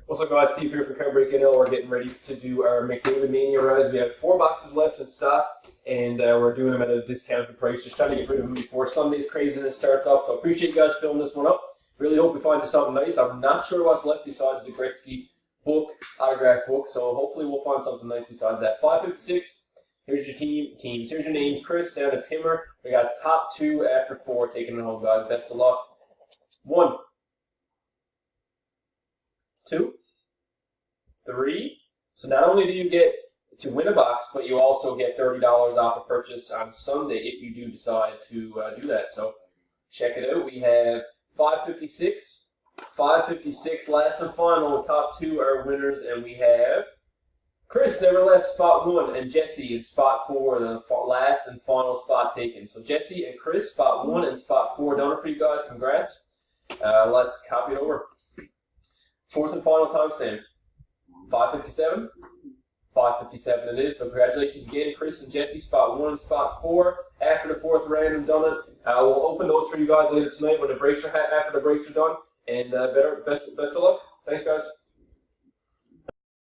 What's up, guys? Steve here from Card Break NL. We're getting ready to do our McDavid Mania Rise. We have 4 boxes left in stock, and we're doing them at a discounted price. Just trying to get rid of them before Sunday's craziness starts up. So appreciate you guys filling this one up. Really hope we find you something nice. I'm not sure what's left besides the Gretzky book, autograph book. So hopefully we'll find something nice besides that. 556. Here's your teams. Here's your names. Chris down to Timmer. We got top 2 after 4 taking it home, guys. Best of luck. 1, 2, 3. So not only do you get to win a box, but you also get $30 off a purchase on Sunday if you do decide to do that. So check it out. We have 556, 556 last and final. Top 2 are winners, and we have Chris never left spot 1 and Jesse in spot 4, the last and final spot taken. So Jesse and Chris, spot 1 and spot 4 done for you guys. Congrats. Let's copy it over. 4th and final timestamp. 557. 557 it is. So congratulations again, Chris and Jesse, spot 1 and spot 4. After the 4th random done it. We'll open those for you guys later tonight when the breaks are after the breaks are done. And best of luck. Thanks, guys.